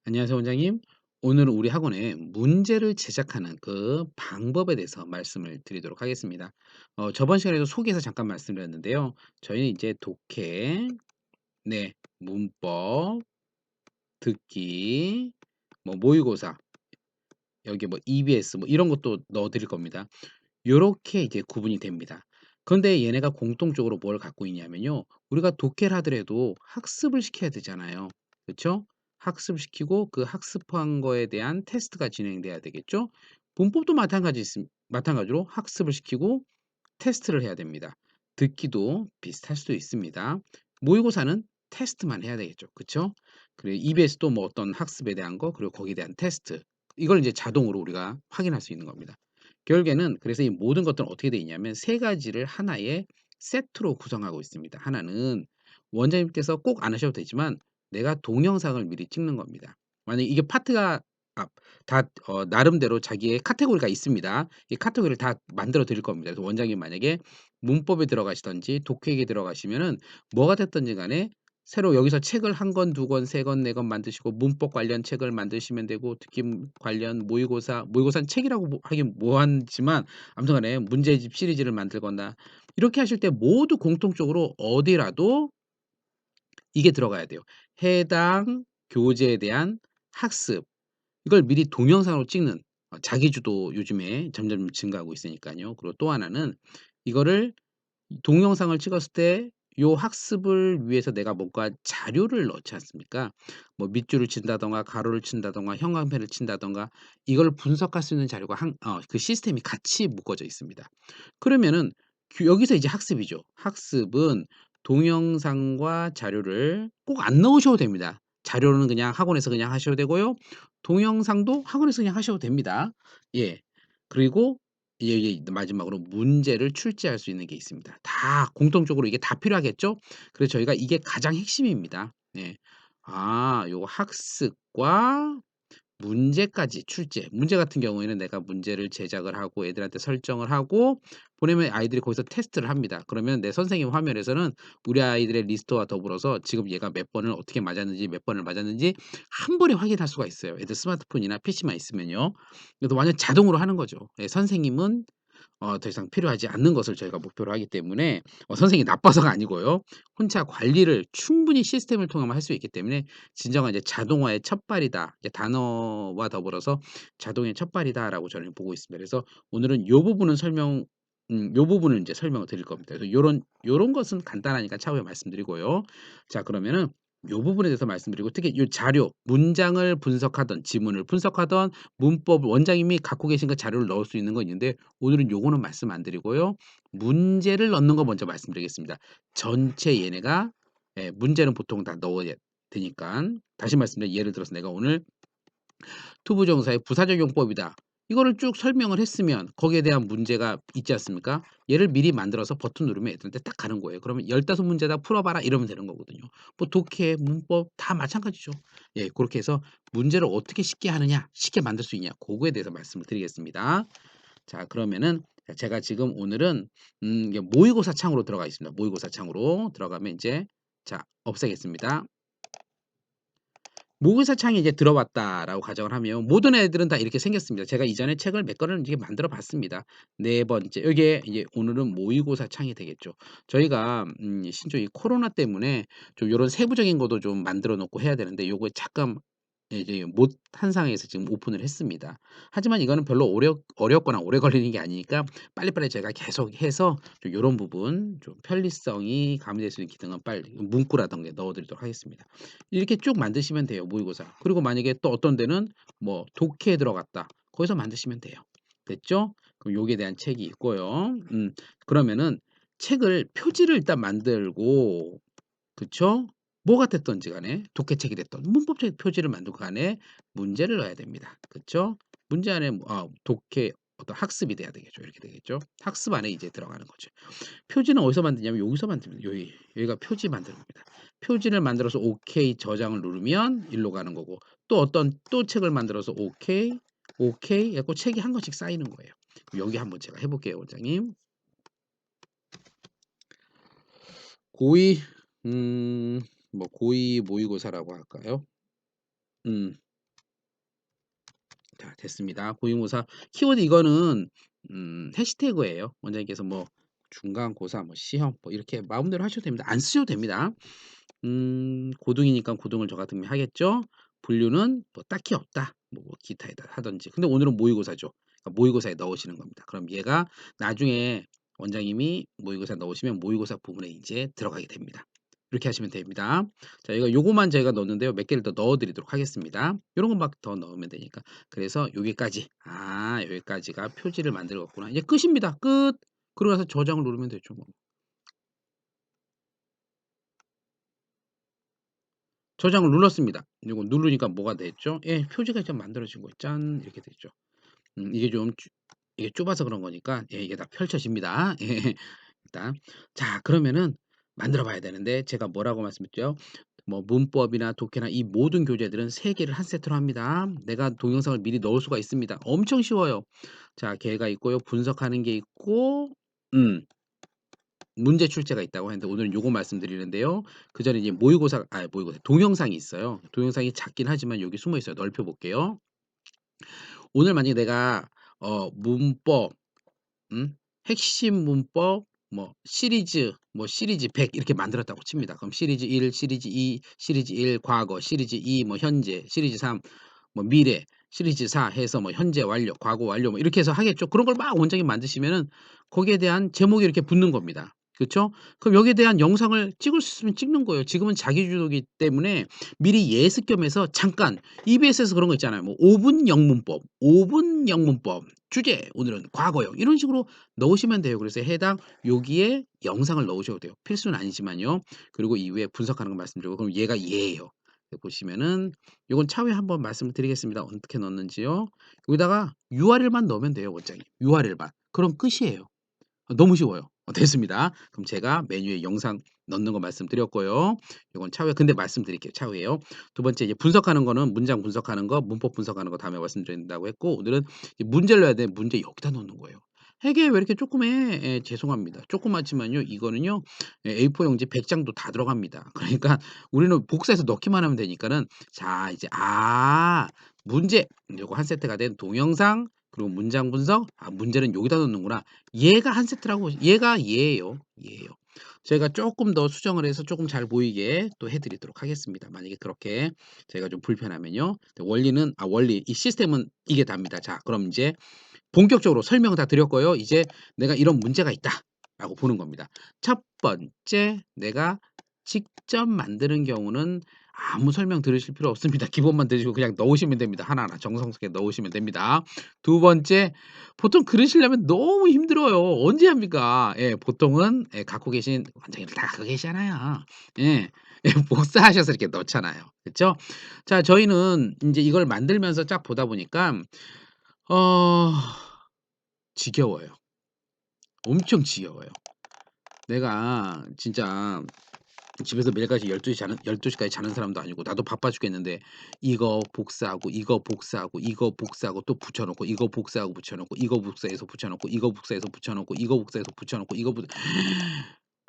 안녕하세요, 원장님. 오늘은 우리 학원에 문제를 제작하는 그 방법에 대해서 말씀을 드리도록 하겠습니다. 저번 시간에도 소개해서 잠깐 말씀드렸는데요. 저희는 이제 독해, 네, 문법, 듣기, 뭐 모의고사, 여기 뭐 EBS 뭐 이런 것도 넣어 드릴 겁니다. 요렇게 이제 구분이 됩니다. 그런데 얘네가 공통적으로 뭘 갖고 있냐면요. 우리가 독해를 하더라도 학습을 시켜야 되잖아요. 그쵸? 학습을 시키고 그 학습한 거에 대한 테스트가 진행돼야 되겠죠? 문법도 마찬가지로 학습을 시키고 테스트를 해야 됩니다. 듣기도 비슷할 수도 있습니다. 모의고사는 테스트만 해야 되겠죠. 그쵸? 그리고 EBS도 뭐 어떤 학습에 대한 거 그리고 거기에 대한 테스트 이걸 이제 자동으로 우리가 확인할 수 있는 겁니다. 결국에는 그래서 이 모든 것들은 어떻게 되어 있냐면 세 가지를 하나의 세트로 구성하고 있습니다. 하나는 원장님께서 꼭 안 하셔도 되지만 내가 동영상을 미리 찍는 겁니다. 만약에 이게 파트가 다 나름대로 자기의 카테고리가 있습니다. 이 카테고리를 다 만들어 드릴 겁니다. 그래서 원장님 만약에 문법에 들어가시든지 독해에 들어가시면은 뭐가 됐든지 간에 새로 여기서 책을 한 권, 두 권, 세 권, 네 권 만드시고 문법 관련 책을 만드시면 되고 듣기 관련 모의고사는 책이라고 하긴 뭐하지만 아무튼 간에 문제집 시리즈를 만들거나 이렇게 하실 때 모두 공통적으로 어디라도 이게 들어가야 돼요. 해당 교재에 대한 학습. 이걸 미리 동영상으로 찍는 자기주도 요즘에 점점 증가하고 있으니까요. 그리고 또 하나는 이거를 동영상을 찍었을 때 요 학습을 위해서 내가 뭔가 자료를 넣지 않습니까? 뭐 밑줄을 친다든가 가로를 친다든가 형광펜을 친다든가 이걸 분석할 수 있는 자료가 그 시스템이 같이 묶어져 있습니다. 그러면은 여기서 이제 학습이죠. 학습은 동영상과 자료를 꼭 안 넣으셔도 됩니다. 자료는 그냥 학원에서 그냥 하셔도 되고요. 동영상도 학원에서 그냥 하셔도 됩니다. 예. 그리고 이제 마지막으로 문제를 출제할 수 있는 게 있습니다. 다 공통적으로 이게 다 필요하겠죠? 그래서 저희가 이게 가장 핵심입니다. 네. 요 학습과 문제까지 출제. 문제 같은 경우에는 내가 문제를 제작을 하고 애들한테 설정을 하고 보내면 아이들이 거기서 테스트를 합니다. 그러면 내 선생님 화면에서는 우리 아이들의 리스트와 더불어서 지금 얘가 몇 번을 어떻게 맞았는지 몇 번을 맞았는지 한 번에 확인할 수가 있어요. 애들 스마트폰이나 PC만 있으면요. 그래서 완전 자동으로 하는 거죠. 예, 선생님은 더 이상 필요하지 않는 것을 저희가 목표로 하기 때문에 선생님이 나빠서가 아니고요. 혼자 관리를 충분히 시스템을 통하면 할 수 있기 때문에 진정한 이제 '자동화의 첫발이다.' 이제 단어와 더불어서 '자동의 첫발이다.'라고 저는 보고 있습니다. 그래서 오늘은 요 부분은 요 부분을 인제 설명을 드릴 겁니다. 그래서 요런 것은 간단하니까 차후에 말씀드리고요. 자, 그러면은 요 부분에 대해서 말씀드리고 특히 요 자료, 문장을 분석하든 지문을 분석하든 문법 원장님이 갖고 계신 그 자료를 넣을 수 있는 건 있는데 오늘은 요거는 말씀 안 드리고요. 문제를 넣는 거 먼저 말씀드리겠습니다. 전체 얘네가 문제는 보통 다 넣어야 되니깐. 다시 말씀드려 예를 들어서 내가 오늘 투부정사의 부사적용법이다. 이거를 쭉 설명을 했으면 거기에 대한 문제가 있지 않습니까? 얘를 미리 만들어서 버튼 누르면 애들한테 딱 가는 거예요. 그러면 15 문제다 풀어 봐라 이러면 되는 거거든요. 뭐 독해, 문법 다 마찬가지죠. 예, 고렇게 해서 문제를 어떻게 쉽게 하느냐, 쉽게 만들 수 있냐 고거에 대해서 말씀을 드리겠습니다. 자, 그러면은 제가 지금 오늘은 이게 모의고사 창으로 들어가 있습니다. 모의고사 창으로 들어가면 인제 자, 없애겠습니다. 모의고사 창에 이제 들어왔다라고 가정을 하면 모든 애들은 다 이렇게 생겼습니다. 제가 이전에 책을 몇 권을 이제 만들어 봤습니다. 네 번째 요게 이제 오늘은 모의고사 창이 되겠죠. 저희가 신종 이 코로나 때문에 좀 요런 세부적인 것도 좀 만들어 놓고 해야 되는데 요거 잠깐 이제 못한 상황에서 지금 오픈을 했습니다. 하지만 이거는 별로 어렵거나 오래 걸리는 게 아니니까 빨리빨리 제가 계속해서 좀 요런 부분 좀 편리성이 가미될 수 있는 기능은 빨리 문구라든가 넣어 드리도록 하겠습니다. 이렇게 쭉 만드시면 돼요, 모의고사. 그리고 만약에 또 어떤 데는 뭐 독해에 들어갔다. 거기서 만드시면 돼요. 됐죠? 그럼 요기에 대한 책이 있고요. 그러면은 책을 표지를 일단 만들고 그쵸? 뭐가 됐든지 간에 독해책이 됐든 문법책 표지를 만들고 간에 문제를 넣어야 됩니다. 그쵸? 문제 안에 독해 어떤 학습이 돼야 되겠죠. 이렇게 되겠죠. 학습 안에 이제 들어가는 거죠. 표지는 어디서 만드냐면 여기서 만듭니다. 여기가 표지 만드는 겁니다. 표지를 만들어서 오케이 저장을 누르면 일로 가는 거고 또 어떤 또 책을 만들어서 오케이, 오케이 해 갖고 책이 한 권씩 쌓이는 거예요. 여기 한번 제가 해 볼게요, 원장님. 고의 뭐 고의 모의고사라고 할까요? 음. 됐습니다. 고위고사 키워드 이거는 해시태그예요. 원장님께서 뭐 중간고사 뭐 시험 뭐 이렇게 마음대로 하셔도 됩니다. 안 쓰셔도 됩니다. 고등이니까 고등을 저 같으면 하겠죠. 분류는 뭐 딱히 없다. 뭐 기타에다 하든지. 근데 오늘은 모의고사죠. 그러니까 모의고사에 넣으시는 겁니다. 그럼 얘가 나중에 원장님이 모의고사 넣으시면 모의고사 부분에 이제 들어가게 됩니다. 이렇게 하시면 됩니다. 자, 이거 요거만 저희가 넣었는데요. 몇 개를 더 넣어 드리도록 하겠습니다. 요런 거 막 더 넣으면 되니까. 그래서 여기까지. 아, 여기까지가 표지를 만들었구나. 이제 끝입니다. 끝. 그러고 나서 저장을 누르면 되죠, 뭐. 저장을 눌렀습니다. 이거 누르니까 뭐가 됐죠? 예, 표지가 좀 만들어진 거 짠 이렇게 됐죠. 이게 좀 이게 좁아서 그런 거니까 예, 이게 다 펼쳐집니다. 예. 일단 자, 그러면은 만들어 봐야 되는데 제가 뭐라고 말씀드렸죠? 뭐 문법이나 독해나 이 모든 교재들은 3 개를 한 세트로 합니다. 내가 동영상을 미리 넣을 수가 있습니다. 엄청 쉬워요. 자, 걔가 있고요. 분석하는 게 있고 문제 출제가 있다고 했는데 오늘은 요거 말씀드리는데요. 그전에 이제 모의고사 동영상이 있어요. 동영상이 작긴 하지만 여기 숨어 있어요. 넓혀 볼게요. 오늘 만약에 내가 문법 핵심 문법 뭐 시리즈 100 이렇게 만들었다고 칩니다. 그럼 시리즈 1, 시리즈 2, 시리즈 1 과거, 시리즈 2 뭐 현재, 시리즈 3 뭐 미래, 시리즈 4 해서 뭐 현재 완료, 과거 완료 뭐 이렇게 해서 하겠죠. 그런 걸 막 원장님 만드시면은 거기에 대한 제목이 이렇게 붙는 겁니다. 그쵸? 그럼 여기에 대한 영상을 찍을 수 있으면 찍는 거예요. 지금은 자기주도기 때문에 미리 예습 겸해서 잠깐 EBS에서 그런 거 있잖아요. 뭐 5분 영문법, 5분 영문법, 주제 오늘은 과거형 이런 식으로 넣으시면 돼요. 그래서 해당 여기에 영상을 넣으셔도 돼요. 필수는 아니지만요. 그리고 이후에 분석하는 거 말씀드리고 그럼 얘가 얘예요. 보시면은 요건 차후에 한번 말씀을 드리겠습니다. 어떻게 넣는지요. 여기다가 URL만 넣으면 돼요, 원장님. URL만. 그럼 끝이에요. 너무 쉬워요. 됐습니다. 그럼 제가 메뉴에 영상 넣는 거 말씀드렸고요. 요건 차후에 근데 말씀드릴게요. 차후에요. 두 번째 이제 분석하는 거는 문장 분석하는 거, 문법 분석하는 거 다음에 말씀드린다고 했고 오늘은 이 문제를 내야 돼. 문제 여기다 넣는 거예요. "이게 왜 이렇게 조그매?" 예, 죄송합니다. 조그맣지만요. 이거는요. 예, A4 용지 100 장도 다 들어갑니다. 그러니까 우리는 복사해서 넣기만 하면 되니까는 자 이제 문제 요거 한 세트가 된 동영상 그리고 문장 분석 문제는 여기다 넣는구나. 얘가 한 세트라고 얘가 얘예요. 얘예요. 저희가 쪼끔 더 수정을 해서 쪼금 잘 보이게 또 해 드리도록 하겠습니다. 만약에 그렇게 저희가 좀 불편하면요. 원리는 원리 이 시스템은 이게 답니다. 자, 그럼 인제 본격적으로 설명을 다 드렸고요. 이제 내가 이런 문제가 있다라고 보는 겁니다. 첫 번째 내가 직접 만드는 경우는 아무 설명 들으실 필요 없습니다. 기본만 들으시고 그냥 넣으시면 됩니다. 하나하나 정성스럽게 넣으시면 됩니다. 두 번째 보통 그러시려면 너무 힘들어요. 언제 합니까? 예, 보통은 예, 갖고 계신 원장님들 다 갖고 계시잖아요. 예. 예, 복사하셔서 이렇게 넣잖아요. 그쵸? 자, 저희는 인제 이걸 만들면서 쫙 보다 보니까 어 지겨워요. 엄청 지겨워요. 내가 진짜 집에서 매일같이 12 시까지 자는 사람도 아니고 나도 바빠 죽겠는데 이거 복사하고 이거 복사하고 이거 복사하고 또 붙여 놓고 이거 복사하고 붙여 놓고 이거 복사해서 붙여 놓고 이거 복사해서 붙여 놓고 이거 복사해서 붙여 놓고 이거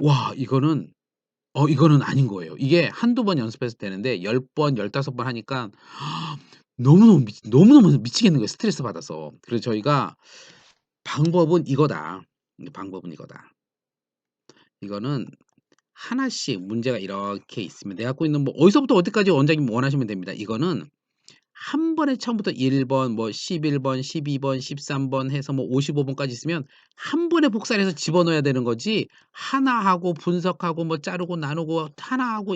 와 이거는 아닌 거예요. 이게 한두 번 연습해서 되는데 10 번 15번 하니까 너무너무 미치겠는 거예요 스트레스 받아서. 그래서 저희가 방법은 이거다. 방법은 이거다. 이거는 하나씩 문제가 이렇게 있으면 내가 갖고 있는 뭐 어디서부터 어디까지 원장님 원하시면 됩니다. 이거는 한 번에 처음부터 1 번 뭐 11 번, 12 번, 13번 해서 뭐 55 번까지 있으면 한 번에 복사를 해서 집어넣어야 되는 거지 하나 하고 분석하고 뭐 자르고 나누고 하나 하고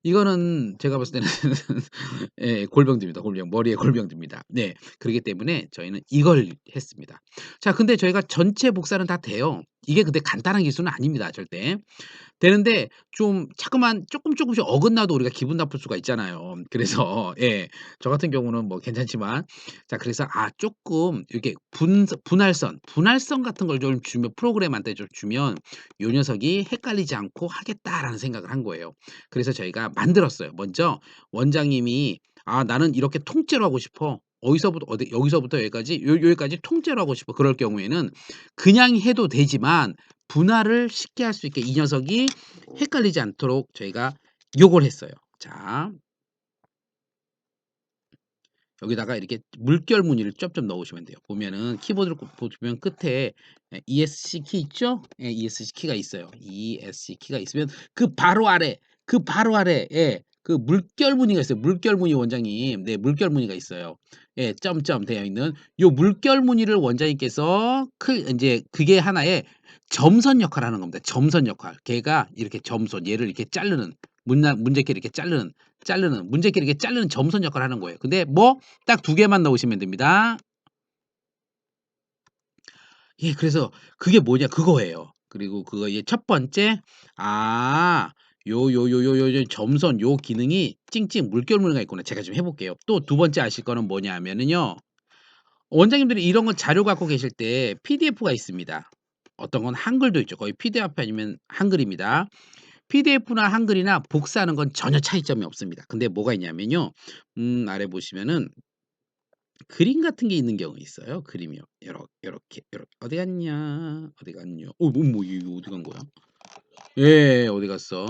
이거는 제가 봤을 때는 예, 골병듭니다. 골병. 머리에 골병듭니다. 네. 그러기 때문에 저희는 이걸 했습니다. 자, 근데 저희가 전체 복사는 다 돼요. 이게 근데 간단한 기술은 아닙니다, 절대. 되는데 좀 자꾸만 쪼끔씩 어긋나도 우리가 기분 나쁠 수가 있잖아요. 그래서 예. 저 같은 경우는 뭐 괜찮지만 자, 그래서 쪼끔 이렇게 분할선 같은 걸 좀 주면 프로그램한테 좀 주면 요 녀석이 헷갈리지 않고 하겠다라는 생각을 한 거예요. 그래서 저희가 만들었어요. 먼저 원장님이 나는 이렇게 통째로 하고 싶어. 어디서부터 어디 여기서부터 여기까지 여기까지 통째로 하고 싶어." 그럴 경우에는 그냥 해도 되지만 분할을 쉽게 할 수 있게 이 녀석이 헷갈리지 않도록 저희가 요걸 했어요. 자, 여기다가 이렇게 물결 무늬를 쩝쩝 넣으시면 돼요. 보면은 키보드를 보면 끝에 ESC 키 있죠? 예, ESC 키가 있어요. ESC 키가 있으면 그 바로 아래에 그 물결 무늬가 있어요. 물결 무늬 원장님. 네, 물결 무늬가 있어요. 예, 점점 되어 있는 요 물결 무늬를 원장님께서 인제 그게 하나의 점선 역할을 하는 겁니다. 점선 역할. 걔가 이렇게 점선 얘를 이렇게 자르는 문제끼리 이렇게 문제끼리 이렇게 자르는 점선 역할을 하는 거예요. 근데 뭐 딱 두 개만 넣으시면 됩니다. 예, 그래서 그게 뭐냐 그거예요. 그리고 그거의 첫 번째 아 요 점선 요 기능이 찡찡 물결 무늬가 있구나. 제가 좀 해 볼게요. 또 두 번째 아실 거는 뭐냐면은요. 원장님들이 이런 거 자료 갖고 계실 때 PDF가 있습니다. 어떤 건 한글도 있죠. 거의 PDF 아니면 한글입니다. PDF나 한글이나 복사하는 건 전혀 차이점이 없습니다. 근데 뭐가 있냐면요. 아래 보시면은 그림 같은 게 있는 경우 있어요. 그림이요. 요렇게 어디 갔냐? 어디 갔뇨? 뭐 이거 어디 간 거야? 예. 어디 갔어?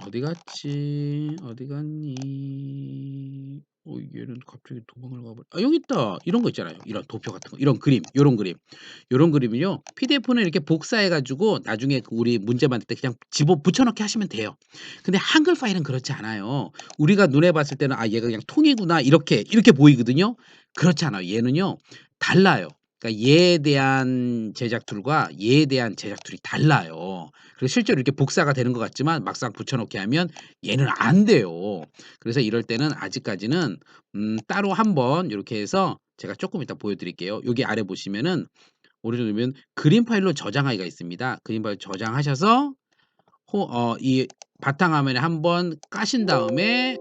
어디 갔지? 어디 갔니? 얘는 갑자기 도망을 가버려. 아, 여기 있다. 이런 거 있잖아요. 이런 도표 같은 거. 이런 그림, 요런 그림. 요런 그림을요. PDF는 이렇게 복사해 가지고 나중에 그 우리 문제 만들 때 그냥 집어 붙여 넣기 하시면 돼요. 근데 한글 파일은 그렇지 않아요. 우리가 눈에 봤을 때는 '아, 얘가 그냥 통이구나.' 이렇게 보이거든요. 그렇지 않아요. 얘는요. 달라요. 그러니까 얘에 대한 제작 툴과 얘에 대한 제작 툴이 달라요. 그래서 실제로 이렇게 복사가 되는 것 같지만 막상 붙여 넣기 하면 얘는 안 돼요. 그래서 이럴 때는 아직까지는 따로 한번 요렇게 해서 제가 쪼끔 이따 보여 드릴게요. 여기 아래 보시면은 오른쪽에 보면 그림 파일로 저장하기가 있습니다. 그림 파일 저장하셔서 이 바탕화면에 한번 까신 다음에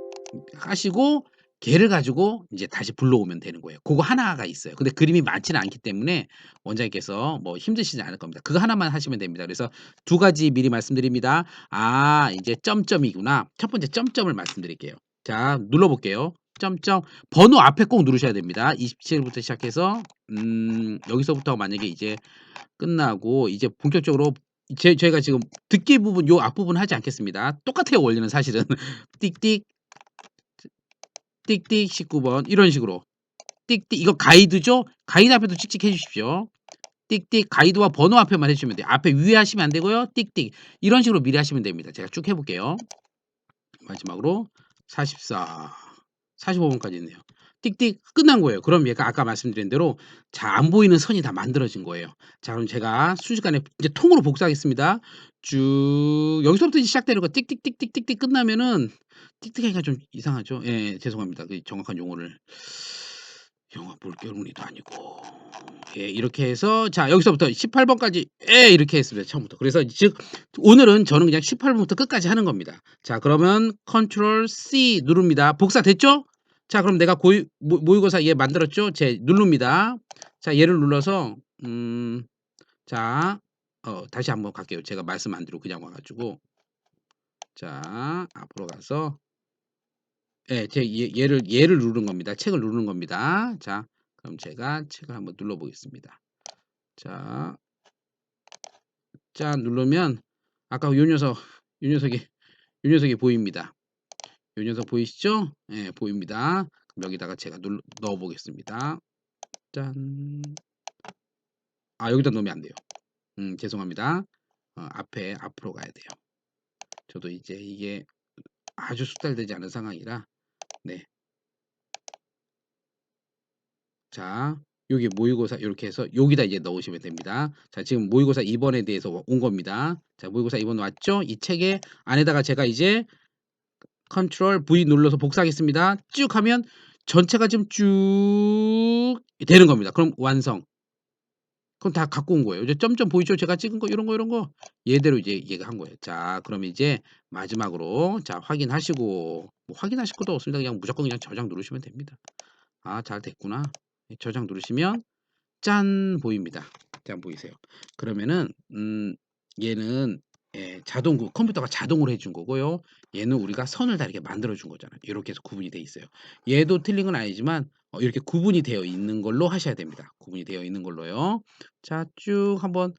까시고 걔를 가지고 인제 다시 불러오면 되는 거예요. 고거 하나가 있어요. 근데 그림이 많지는 않기 때문에 원장님께서 뭐 힘드시지 않을 겁니다. 그거 하나만 하시면 됩니다. 그래서 두 가지 미리 말씀드립니다. 아, 이제 점점이구나. 첫 번째 점점을 말씀드릴게요. 자, 눌러 볼게요. 점점 번호 앞에 꼭 누르셔야 됩니다. 27 부터 시작해서 여기서부터 만약에 이제 끝나고 이제 본격적으로 저희가 지금 듣기 부분 요 앞부분 하지 않겠습니다. 똑같아요 원리는 사실은. 띡띡 띡띡 19번 이런 식으로 띡띡 이거 가이드죠? 가이드 앞에도 찍찍해 주십시오. 띡띡 가이드와 번호 앞에만 해 주시면 돼요. 앞에 위에 하시면 안 되고요. 띡띡 이런 식으로 미리 하시면 됩니다. 제가 쭉 해 볼게요. 마지막으로 44 45 번까지 있네요. 띡띡 끝난 거예요. 그럼 얘가 아까 말씀드린 대로 자, 안 보이는 선이 다 만들어진 거예요. 자, 그럼 제가 순식간에 이제 통으로 복사하겠습니다. 쭉 여기서부터 이제 시작되는 거 띡띡띡띡띡띡 끝나면은 띡띡하기가 좀 이상하죠? 예, 죄송합니다. 그 정확한 용어를 영어 물결무늬도 아니고 예, 이렇게 해서 자, 여기서부터 18 번까지 예, 이렇게 했습니다. 처음부터. 그래서 즉 오늘은 저는 그냥 18 번부터 끝까지 하는 겁니다. 자, 그러면 컨트롤 C 누릅니다. 복사됐죠? 자, 그럼 내가 모의고사 얘 만들었죠? 제 누릅니다. 자, 얘를 눌러서 자, 다시 한번 갈게요. 제가 말씀 안 드리고 그냥 와 가지고 자, 앞으로 가서 예, 제 얘를 누르는 겁니다. 책을 누르는 겁니다. 자, 그럼 제가 책을 한번 눌러 보겠습니다. 자, 짠 누르면 아까 요 녀석이 보입니다. 요 녀석 보이시죠? 예, 보입니다. 그럼 여기다가 제가 넣어 보겠습니다. 짠. 아, 여기다 넣으면 안 돼요. 죄송합니다. 앞으로 가야 돼요. 저도 이제 이게 아주 숙달되지 않은 상황이라 네. 자, 여기 모의고사 요렇게 해서 여기다 이제 넣으시면 됩니다. 자, 지금 모의고사 2 번에 대해서 온 겁니다. 자, 모의고사 2번 왔죠? 이 책에 안에다가 제가 이제 컨트롤 V 눌러서 복사하겠습니다. 쭉 하면 전체가 지금 쭉 되는 겁니다. 그럼 완성. 그럼 다 갖고 온 거예요. 이제 점점 보이죠? 제가 찍은 거 요런 거, 요런 거. 얘대로 이제 얘가 한 거예요. 자, 그럼 이제 마지막으로 자, 확인하시고 뭐 확인하실 것도 없습니다. 그냥 무조건 그냥 저장 누르시면 됩니다. 아, 잘 됐구나. 저장 누르시면 짠 보입니다. 짠 보이세요? 그러면은 얘는 예, 컴퓨터가 자동으로 해준 거고요. 얘는 우리가 선을 다 이렇게 만들어 준 거잖아요. 요렇게 해서 구분이 돼 있어요. 얘도 틀린 건 아니지만 이렇게 구분이 되어 있는 걸로 하셔야 됩니다. 구분이 되어 있는 걸로요. 자, 쭉 한번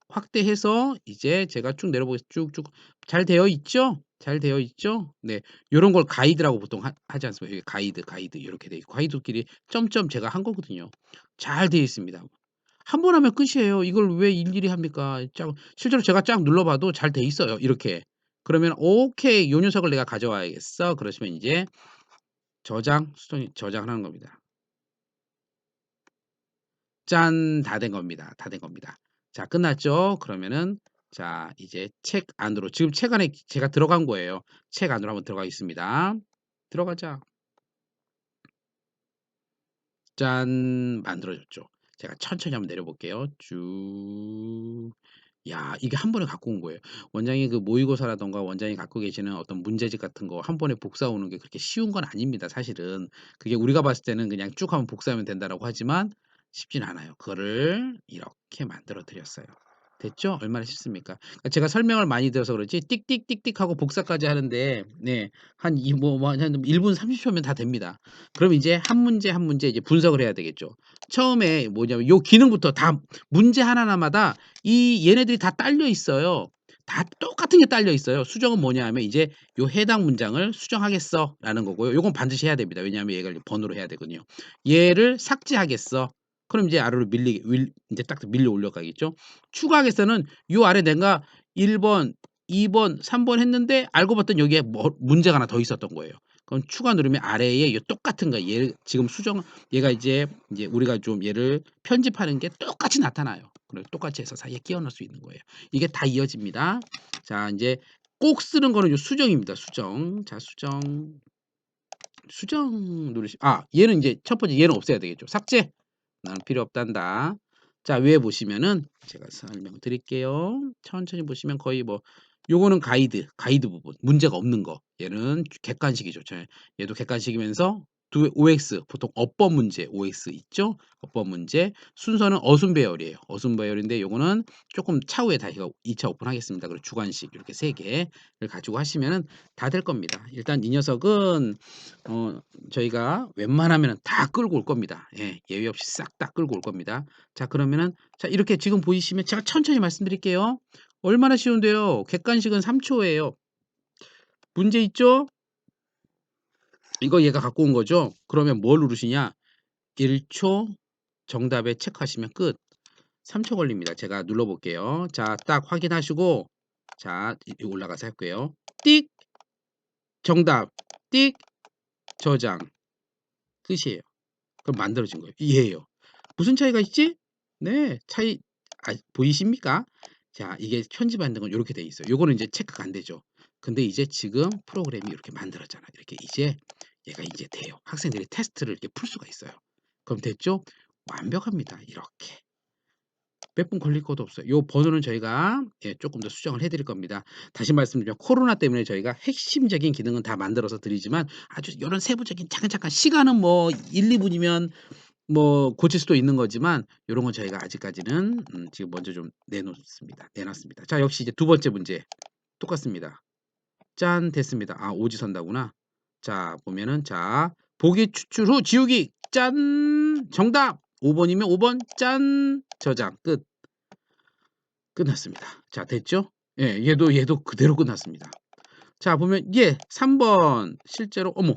확대해서 이제 제가 쭉 내려보겠습니다. 쭉쭉 잘 되어 있죠? 잘 되어 있죠? 네. 요런 걸 가이드라고 보통 하지 않습니까? 여기 가이드 요렇게 돼 있고 가이드끼리 점점 제가 한 거거든요. 잘 되어 있습니다. 한 번 하면 끝이에요. 이걸 왜 일일이 합니까? 쫙 실제로 제가 쫙 눌러 봐도 잘 돼 있어요, 이렇게. 그러면 "오케이. 요 녀석을 내가 가져와야겠어." 그러시면 인제 저장하는 겁니다. 짠. 다 된 겁니다. 다 된 겁니다. 자 끝났죠? 그러면은 자 이제 책 안으로 지금 책 안에 제가 들어간 거예요. 책 안으로 한번 들어가겠습니다. 들어가자. 짠. 만들어졌죠. 제가 천천히 한번 내려 볼게요. 쭉. 야 이게 한 번에 갖고 온 거예요. 원장이 그 모의고사라든가 원장이 갖고 계시는 어떤 문제집 같은 거 한 번에 복사 오는 게 그렇게 쉬운 건 아닙니다 사실은. 그게 우리가 봤을 때는 그냥 쭉 하면 복사하면 된다라고 하지만 쉽진 않아요. 그거를 이렇게 만들어 드렸어요. 됐죠? 얼마나 쉽습니까? 제가 설명을 많이 드려서 그렇지 띡띡띡띡 하고 복사까지 하는데 네 한 이 한 1분 30 초면 다 됩니다. 그럼 이제 한 문제 한 문제 이제 분석을 해야 되겠죠. 처음에 뭐냐면 요 기능부터 다 문제 하나하나마다 이 얘네들이 다 딸려 있어요. 다 똑같은 게 딸려 있어요. 수정은 뭐냐 하면 이제 요 "해당 문장을 수정하겠어."라는 거고요. 요건 반드시 해야 됩니다. 왜냐하면 얘가 번호로 해야 되거든요. "얘를 삭제하겠어." 그럼 이제 아래로 밀리게 인제 딱 밀려 올라가겠죠. "추가하겠어."는 요 아래 내가 1 번, 2 번, 3번 했는데 알고 봤더니 여기에 뭐 문제가 하나 더 있었던 거예요. 그럼 추가 누르면 아래에 요 똑같은 거 얘를 지금 얘가 이제 우리가 좀 얘를 편집하는 게 똑같이 나타나요. 그리고 똑같이 해서 사이에 끼워 넣을 수 있는 거예요. 이게 다 이어집니다. 자 인제 꼭 쓰는 거는 요 수정입니다, 수정. 자 수정 얘는 인제 첫 번째 얘는 없애야 되겠죠. 삭제. 나는 필요 없단다. 자 위에 보시면은 제가 설명드릴게요. 천천히 보시면 거의 뭐 요거는 가이드 부분 문제가 없는 거. 얘는 객관식이죠. 얘도 객관식이면서 OX 보통 어법 문제 OX 있죠? 어법 문제 순서는 어순 배열이에요. 어순 배열인데 요거는 쪼끔 차후에 다시 2차 오픈하겠습니다. 그리고 주관식 이렇게 3 개를 가지고 하시면은 다 될 겁니다. 일단 이 녀석은 어 저희가 웬만하면은 다 끌고 올 겁니다. 예. 예외 없이 싹 다 끌고 올 겁니다. 자 그러면은 자 이렇게 지금 보이시면 제가 천천히 말씀드릴게요. 얼마나 쉬운데요. 객관식은 3 초예요. 문제 있죠? 이거 얘가 갖고 온 거죠? 그러면 뭘 누르시냐? 1 초 정답에 체크하시면 끝. 3초 걸립니다. 제가 눌러 볼게요. 자 딱 확인하시고 자 올라가서 할게요. 띡 정답 띡 저장 끝이에요. 그럼 만들어진 거예요. 이해해요. 무슨 차이가 있지? 네. 차이 보이십니까? 자 이게 편집하는 건 요렇게 돼 있어요. 요거는 인제 체크가 안 되죠. 근데 이제 지금 프로그램이 이렇게 만들어졌잖아요. 이렇게 이제 얘가 이제 돼요. 학생들이 테스트를 이렇게 풀 수가 있어요. 그럼 됐죠? 완벽합니다. 이렇게. 몇 분 걸릴 것도 없어요. 요 번호는 저희가 예 쪼끔 더 수정을 해 드릴 겁니다. 다시 말씀드리면 코로나 때문에 저희가 핵심적인 기능은 다 만들어서 드리지만 아주 요런 세부적인 잠깐 시간은 뭐 1-2 분이면 뭐 고칠 수도 있는 거지만 요런 건 저희가 아직까지는 지금 먼저 좀 내놨습니다. 자 역시 이제 두 번째 문제 똑같습니다. 짠 됐습니다. 아 오지선다구나. 자 보면은 자 보기 추출 후 지우기 짠 정답 5 번이면 5번 짠 저장 끝. 끝났습니다. 자 됐죠? 예 얘도 그대로 끝났습니다. 자 보면 얘 3번 실제로 어머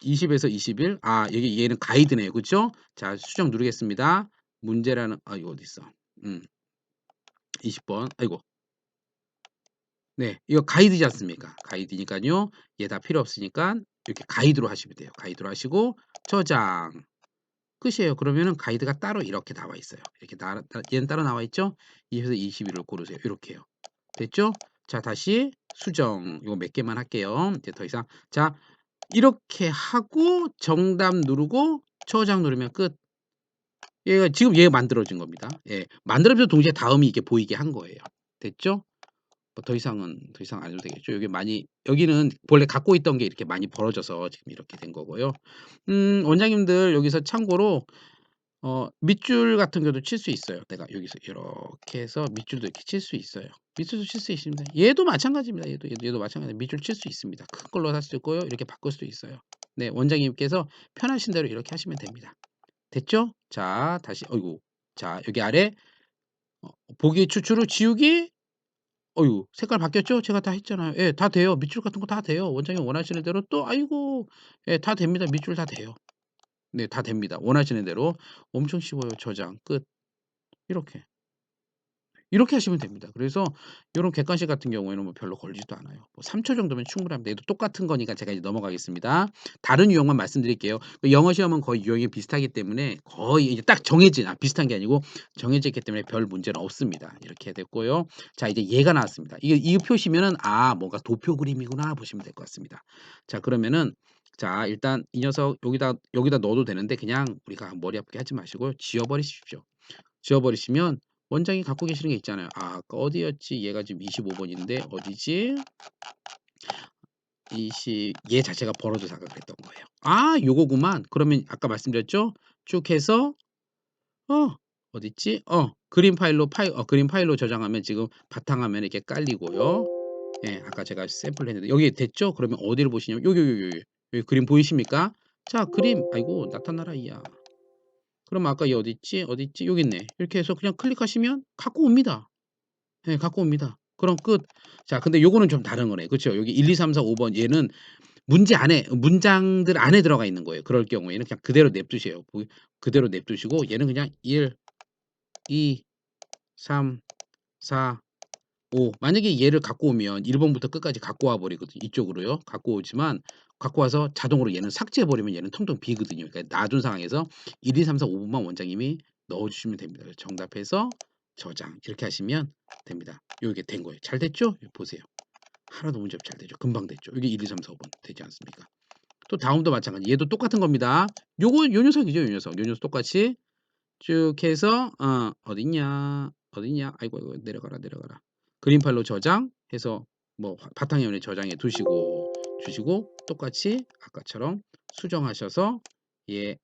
20 에서 21 여기 얘는 가이드네요. 그쵸? 자 수정 누르겠습니다. 문제라는 이거 어딨어. 음 20번 아이고 네 이거 가이드지 않습니까? 가이드니깐요. 얘 다 필요 없으니깐 이렇게 가이드로 하시면 돼요. 가이드로 하시고 저장. 끝이에요. 그러면은 가이드가 따로 이렇게 나와 있어요. 이렇게 얘는 따로 나와 있죠? 20 에서 21을 고르세요. 요렇게요. 됐죠? 자 다시 수정 요거 몇 개만 할게요. 이제 더 이상 자 이렇게 하고 정답 누르고 저장 누르면 끝. 얘가 지금 얘가 만들어진 겁니다. 예. 만들어져서 동시에 다음이 이렇게 보이게 한 거예요. 됐죠? 뭐 더 이상 안 해도 되겠죠. 여기 많이 여기는 원래 갖고 있던 게 이렇게 많이 벌어져서 지금 이렇게 된 거고요. 원장님들 여기서 참고로 밑줄 같은 경우도 칠 수 있어요. 내가 여기서 이렇게 해서 밑줄도 이렇게 칠 수 있어요. 밑줄도 칠 수 있습니다. 얘도 마찬가지입니다. 얘도 마찬가지로 밑줄 칠 수 있습니다. 큰 걸로 할 수도 있고요. 이렇게 바꿀 수도 있어요. 네 원장님께서 편하신 대로 이렇게 하시면 됩니다. 됐죠? 자 다시 어이구 자 여기 아래 보기 추출 후 지우기 어유 색깔 바뀌었죠? 제가 다 했잖아요. 예 다 돼요. 밑줄 같은 거 다 돼요. 원장님 원하시는 대로 또 아이고 예 다 됩니다. 밑줄 다 돼요. 네 다 됩니다. 원하시는 대로. 엄청 쉬워요. 저장 끝. 이렇게. 이렇게 하시면 됩니다. 그래서 요런 객관식 같은 경우에는 뭐 별로 걸리지도 않아요. 뭐 3초 정도면 충분합니다. 얘도 똑같은 거니까 제가 이제 넘어가겠습니다. 다른 유형만 말씀드릴게요. 그 영어 시험은 거의 유형이 비슷하기 때문에 거의 이제 딱 정해진 비슷한 게 아니고 정해져 있기 때문에 별 문제는 없습니다. 이렇게 됐고요. 자 이제 얘가 나왔습니다. 이게 이 표시면은 '아 뭔가 도표 그림이구나.' 보시면 될 것 같습니다. 자 그러면은 자 일단 이 녀석 여기다 넣어도 되는데 그냥 우리가 머리 아프게 하지 마시고 지워 버리십시오. 지워 버리시면 원장이 갖고 계시는 게 있잖아요. 아 아까 어디였지? 얘가 지금 25 번인데 어디지? 얘 자체가 번호도 사각했던 거예요. '아 요거구만.' 그러면 아까 말씀드렸죠? 쭉 해서 어딨지? 그림 파일로 저장하면 지금 바탕화면에 이렇게 깔리고요. 예 아까 제가 샘플을 했는데 여기 됐죠? 그러면 어디를 보시냐면 여기 그림 보이십니까? 자 그림 아이고 나타나라 이야. 그럼 아까 얘 어딨지? 어딨지? 여기 있네. 이렇게 해서 그냥 클릭하시면 갖고 옵니다. 예 갖고 옵니다. 그럼 끝. 자 근데 요거는 좀 다른 거네. 그쵸? 여기 1, 2, 3, 4, 5번 얘는 문제 안에 문장들 안에 들어가 있는 거예요. 그럴 경우에는 그냥 그대로 냅두세요. 그대로 냅두시고 얘는 그냥 1, 2, 3, 4, 5 만약에 얘를 갖고 오면 1 번부터 끝까지 갖고 와 버리거든요. 이쪽으로요. 갖고 오지만 갖고 와서 자동으로 얘는 삭제해 버리면 얘는 텅텅 비거든요. 그러니까 놔둔 상황에서 1, 2, 3, 4, 5 번만 원장님이 넣어 주시면 됩니다. 그래서 정답해서 저장 이렇게 하시면 됩니다. 요게 된 거예요. 잘 됐죠? 보세요. 하나도 문제 없이 잘 되죠. 금방 됐죠. 이게 1, 2, 3, 4, 5번 되지 않습니까? 또 다음도 마찬가지. 얘도 똑같은 겁니다. 요 녀석이죠, 요 녀석. 요 녀석 똑같이 쭉 해서 어딨냐, 어딨냐. 아이고, 아이고 내려가라, 내려가라. 그림 파일로 저장해서 뭐 바탕화면에 저장해 주시고 똑같이 아까처럼 수정하셔서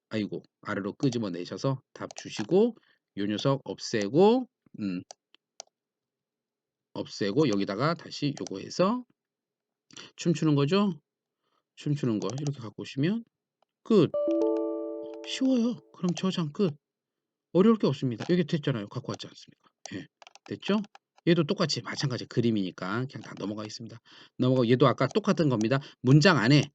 아이고 아래로 끄집어 내셔서 답 주시고 요 녀석 음 없애고 여기다가 다시 요거 해서 춤추는 거죠? 춤추는 거 이렇게 갖고 오시면 끝. 쉬워요. 그럼 저장 끝. 어려울 게 없습니다. 여기 됐잖아요. 갖고 왔지 않습니까? 예. 됐죠? 얘도 똑같이 마찬가지 그림이니까 그냥 다 넘어가겠습니다. 넘어가고 얘도 아까 똑같은 겁니다. 문장 안에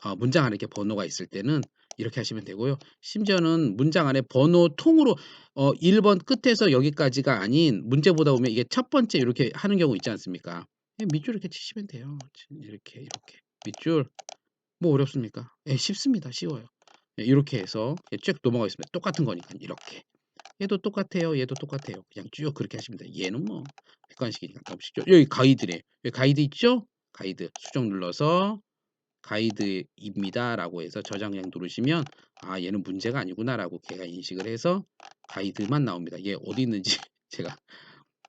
이렇게 번호가 있을 때는 이렇게 하시면 되고요. 심지어는 문장 안에 번호 통으로 1번 끝에서 여기까지가 아닌 문제보다 보면 이게 첫 번째 이렇게 하는 경우 있지 않습니까? 밑줄 이렇게 치시면 돼요. 이렇게. 밑줄 뭐 어렵습니까? 예 쉽습니다. 쉬워요. 예 이렇게 해서 쭉 넘어가겠습니다. 똑같은 거니까 이렇게. 얘도 똑같아요. 얘도 똑같아요. 그냥 쭉 그렇게 하시면 돼요. 얘는 뭐 객관식이니까 너무 쉽죠. 여기 가이드래. 여기 가이드 있죠? 가이드 수정 눌러서 "가이드입니다."라고 해서 저장 그냥 누르시면 '아 얘는 문제가 아니구나.'라고 걔가 인식을 해서 가이드만 나옵니다. 얘 어디 있는지 제가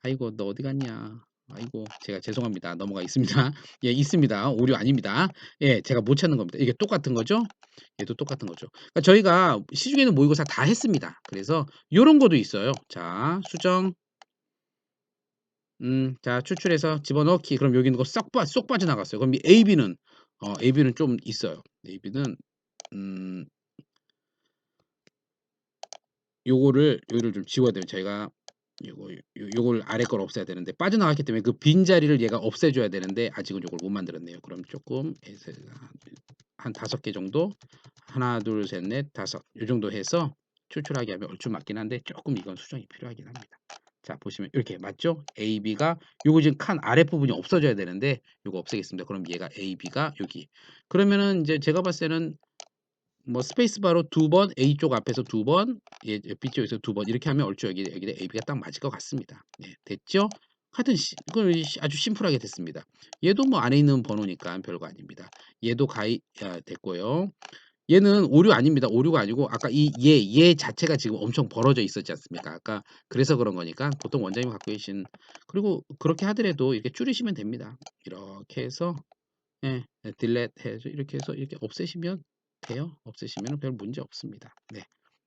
"아이고 너 어디 갔냐." 아이고 제가 죄송합니다. 넘어가겠습니다. 예 있습니다. 오류 아닙니다. 예 제가 못 찾는 겁니다. 이게 똑같은 거죠? 얘도 똑같은 거죠. 그러니까 저희가 시중에는 모의고사 다 했습니다. 그래서 요런 것도 있어요. 자 수정 자 추출해서 집어넣기 그럼 여기 있는 거 쏙 빠져나갔어요. 그럼 이 AB는 좀 있어요. AB는 음 요거를 좀 지워야 돼요. 저희가 요걸 아래 걸 없애야 되는데 빠져나갔기 때문에 그 빈자리를 얘가 없애줘야 되는데 아직은 요걸 못 만들었네요. 그럼 쪼끔 해서 한 5개 정도 하나 둘 셋 넷 다섯 요 정도 해서 출출하게 하면 얼추 맞긴 한데 쪼끔 이건 수정이 필요하긴 합니다. 자 보시면 이렇게 맞죠? AB가 요거 지금 칸 아랫부분이 없어져야 되는데 요거 없애겠습니다. 그럼 얘가 AB가 여기. 그러면은 인제 제가 봤을 때는 뭐 스페이스바로 2번 A 쪽 앞에서 2번 B 쪽에서 2번 이렇게 하면 얼추 여기다 AB가 딱 맞을 것 같습니다. 네 됐죠? 하여튼 아주 심플하게 됐습니다. 얘도 뭐 안에 있는 번호니까 별거 아닙니다. 얘도 됐고요. 얘는 오류 아닙니다. 오류가 아니고 아까 얘 자체가 지금 엄청 벌어져 있었지 않습니까? 아까 그래서 그런 거니까 보통 원장님이 갖고 계신 그리고 그렇게 하더라도 이렇게 줄이시면 됩니다. 이렇게 해서 딜렛 해서 이렇게 해서 이렇게 없애시면 돼요. 없애시면은 별 문제 없습니다. 네.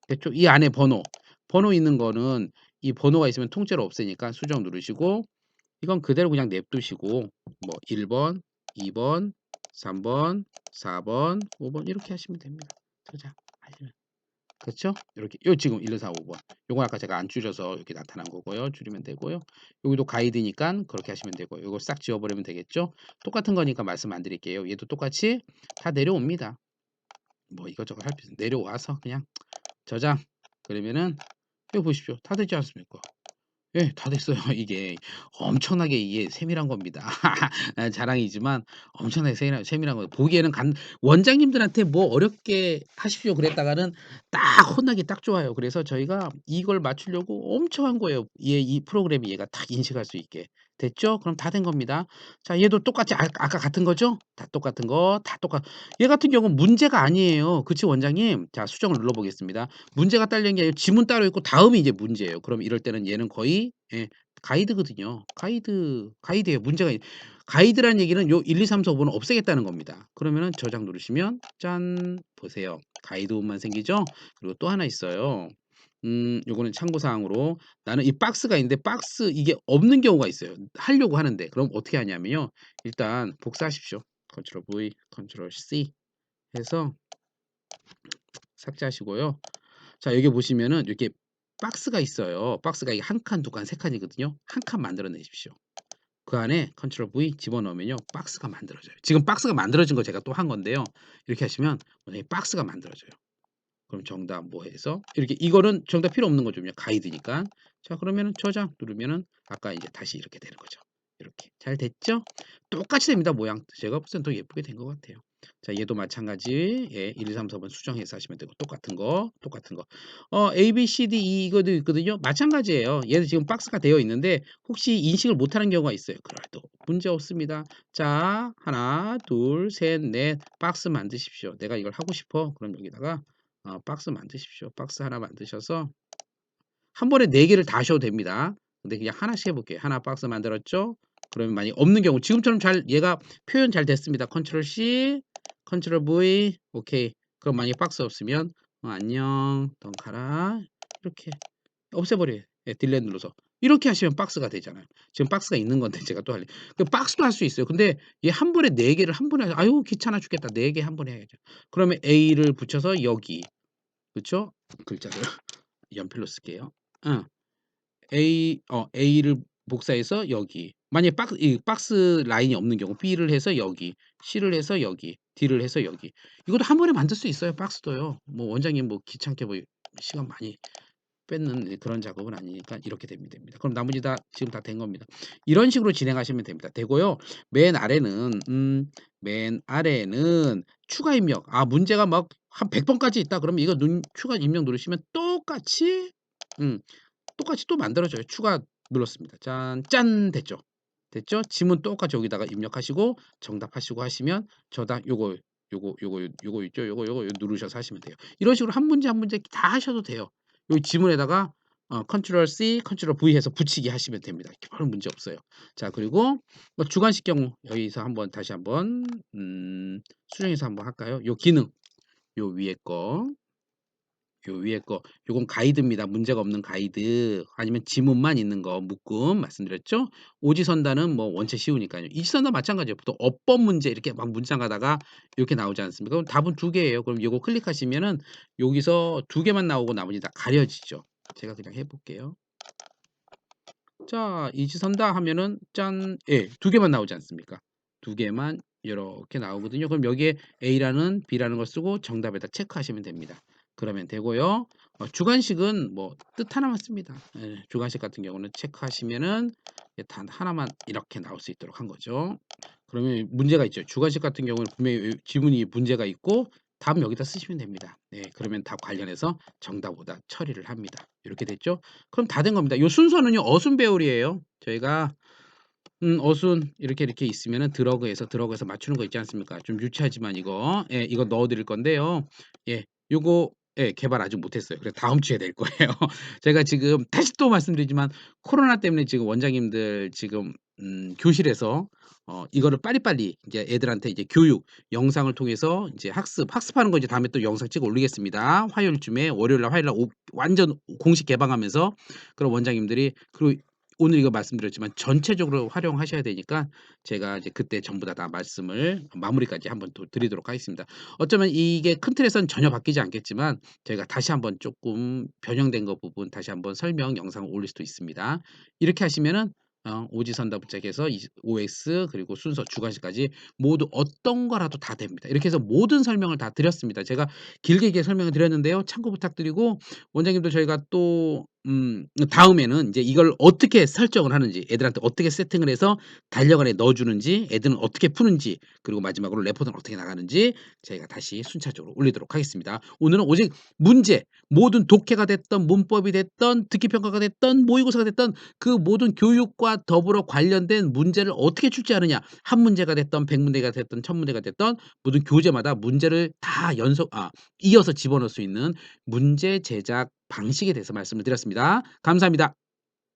됐죠? 이 안에 번호 있는 거는 이 번호가 있으면 통째로 없애니까 수정 누르시고 이건 그대로 그냥 냅두시고 뭐 1 번, 2 번, 3 번, 4 번, 5번 이렇게 하시면 됩니다. 저장하시면. 그렇죠? 이렇게 요 지금 1, 2, 4, 5번 요거 아까 제가 안 줄여서 이렇게 나타난 거고요. 줄이면 되고요. 여기도 가이드니깐 그렇게 하시면 되고요. 요거 싹 지워 버리면 되겠죠? 똑같은 거니까 말씀 안 드릴게요. 얘도 똑같이 다 내려옵니다. 뭐 이것저것 할 필요 내려와서 그냥 저장. 그러면은 여기 보십시오. 다 되지 않습니까? 예. 다 됐어요. 이게 엄청나게 이게 세밀한 겁니다. 자랑이지만 엄청나게 세밀한 거예요. 보기에는 원장님들한테 뭐 어렵게 하십시오 그랬다가는 딱 혼나기 딱 좋아요. 그래서 저희가 이걸 맞추려고 엄청 한 거예요. 이 프로그램이 얘가 딱 인식할 수 있게. 됐죠? 그럼 다 된 겁니다. 자 얘도 똑같이 아까 같은 거죠? 다 똑같은 거 다 얘 같은 경우는 문제가 아니에요. 그치 원장님? 자 수정을 눌러 보겠습니다. 문제가 딸린 게 아니라 지문 따로 있고 다음이 이제 문제예요. 그럼 이럴 때는 얘는 거의 가이드거든요. 가이드예요. 가이드라는 얘기는 요 1, 2, 3, 4, 5는 없애겠다는 겁니다. 그러면은 저장 누르시면 짠 보세요. 가이드 부분만 생기죠? 그리고 또 하나 있어요. 요거는 참고 사항으로 나는 이 박스가 있는데 박스 이게 없는 경우가 있어요. 하려고 하는데 그럼 어떻게 하냐면요. 일단 복사하십시오. 컨트롤 V, 컨트롤 C 해서 삭제하시고요. 자 여기 보시면은 이렇게 박스가 있어요. 박스가 이게 한 칸, 두 칸, 세 칸이거든요. 한 칸 만들어 내십시오. 그 안에 컨트롤 V 집어넣으면요. 박스가 만들어져요. 지금 박스가 만들어진 거 제가 또 한 건데요. 이렇게 하시면 원장님 박스가 만들어져요. 그럼 정답 뭐 해서 이렇게 이거는 정답 필요 없는 거죠. 그냥 가이드니까. 자 그러면은 저장 누르면은 아까 이제 다시 이렇게 되는 거죠. 이렇게. 잘 됐죠? 똑같이 됩니다. 모양. 제가 볼 때는 더 예쁘게 된 것 같아요. 자 얘도 마찬가지. 예 1, 2, 3, 4번 수정해서 하시면 되고 똑같은 거, 똑같은 거. A, B, C, D, E 이거도 있거든요. 마찬가지예요. 얘도 지금 박스가 되어 있는데 혹시 인식을 못하는 경우가 있어요. 그래도 문제 없습니다. 자 하나, 둘, 셋, 넷 박스 만드십시오. 내가 이걸 하고 싶어. 그럼 여기다가 박스 만드십시오. 박스 하나 만드셔서 한 번에 4 개를 다 하셔도 됩니다. 근데 그냥 하나씩 해 볼게요. 하나 박스 만들었죠? 그러면 만약에 없는 경우 지금처럼 잘 얘가 표현 잘 됐습니다. 컨트롤 C, 컨트롤 V 오케이. 그럼 만약에 박스 없으면 안녕 넌 가라 이렇게 없애버려요. 예 딜렛 눌러서. 이렇게 하시면 박스가 되잖아요. 지금 박스가 있는 건데 제가 또 그 박스도 할 수 있어요. 근데 얘 한 번에 4 개를 한 번에 아유 귀찮아 죽겠다. 4개 한 번에 해야죠. 그러면 A를 붙여서 여기 그쵸? 글자를 연필로 쓸게요. 어. A를 복사해서 여기. 만약에 이 박스 라인이 없는 경우 B를 해서 여기, C를 해서 여기, D를 해서 여기. 이것도 한 번에 만들 수 있어요, 박스도요. 뭐 원장님 뭐 귀찮게 뭐 시간 많이 뺏는 그런 작업은 아니니까 이렇게 되면 됩니다. 그럼 나머지 다 지금 다 된 겁니다. 이런 식으로 진행하시면 됩니다. 되고요. 맨 아래는 맨 아래는 추가 입력. 문제가 막 한 100 번까지 있다 그러면 이거 추가 입력 누르시면 음 똑같이 또 만들어져요. 추가 눌렀습니다. 짠, 짠 됐죠. 됐죠? 지문 똑같이 여기다가 입력하시고 정답하시고 하시면 저당 요거 있죠? 요거 누르셔서 하시면 돼요. 이런 식으로 한 문제 한 문제 다 하셔도 돼요. 여기 지문에다가 컨트롤 C, 컨트롤 V 해서 붙이기 하시면 됩니다. 별 문제 없어요. 자 그리고 뭐 주관식 경우 여기서 한번 다시 한번 수정해서 한번 할까요? 요 기능 요 위에 거 요 위에 거 요건 가이드입니다. 문제가 없는 가이드 아니면 지문만 있는 거 묶음 말씀드렸죠? 오지선다는 뭐 원체 쉬우니까요. 이지선다 마찬가지예요. 보통 어법 문제 이렇게 막 문장 가다가 이렇게 나오지 않습니까? 그럼 답은 2개예요. 그럼 요거 클릭하시면은 여기서 2개만 나오고 나머지 다 가려지죠. 제가 그냥 해 볼게요. 자 이지선다 하면은 짠 예 2개만 나오지 않습니까? 2개만 요렇게 나오거든요. 그럼 여기에 A라는 B라는 걸 쓰고 정답에다 체크하시면 됩니다. 그러면 되고요. 주관식은 뭐 뜻 하나만 씁니다. 예 주관식 같은 경우는 체크하시면은 단 하나만 이렇게 나올 수 있도록 한 거죠. 그러면 문제가 있죠. 주관식 같은 경우는 분명히 지문이 문제가 있고 답 여기다 쓰시면 됩니다. 네 그러면 답 관련해서 정답보다 처리를 합니다. 이렇게 됐죠? 그럼 다 된 겁니다. 요 순서는요. 어순 배열이에요. 저희가 어순 이렇게 있으면은 드러그해서 맞추는 거 있지 않습니까? 좀 유치하지만 이거 이거 넣어 드릴 건데요. 예. 요거 개발 아직 못 했어요. 그래서 다음 주에 낼 거예요. 제가 지금 다시 또 말씀드리지만 코로나 때문에 지금 원장님들 지금 교실에서 이거를 빨리빨리 이제 애들한테 이제 교육 영상을 통해서 이제 학습하는 거 이제 다음에 또 영상 찍어 올리겠습니다. 화요일쯤에 월요일 날 화요일 날 완전 공식 개방하면서 그럼 원장님들이 그리고 오늘 이거 말씀드렸지만 전체적으로 활용하셔야 되니까 제가 이제 그때 전부 다 말씀을 마무리까지 한번 또 드리도록 하겠습니다. 어쩌면 이게 큰 틀에서는 전혀 바뀌지 않겠지만 저희가 다시 한번 쪼끔 변형된 거 부분 다시 한번 설명 영상을 올릴 수도 있습니다. 이렇게 하시면은 오지선다부터 해서 이 OX 그리고 순서 주관식까지 모두 어떤 거라도 다 됩니다. 이렇게 해서 모든 설명을 다 드렸습니다. 제가 길게 설명을 드렸는데요. 참고 부탁드리고 원장님도 저희가 또 다음에는 인제 이걸 어떻게 설정을 하는지 애들한테 어떻게 세팅을 해서 달력안에 넣어 주는지 애들은 어떻게 푸는지 그리고 마지막으로 레포트는 어떻게 나가는지 저희가 다시 순차적으로 올리도록 하겠습니다. 오늘은 오직 문제 모든 독해가 됐든 문법이 됐든 듣기 평가가 됐든 모의고사가 됐든 그 모든 교육과 더불어 관련된 문제를 어떻게 출제하느냐. 한 문제가 됐든 100 문제가 됐든 1000 문제가 됐든 모든 교재마다 문제를 다 이어서 집어넣을 수 있는 문제 제작 방식에 대해서 말씀을 드렸습니다. 감사합니다.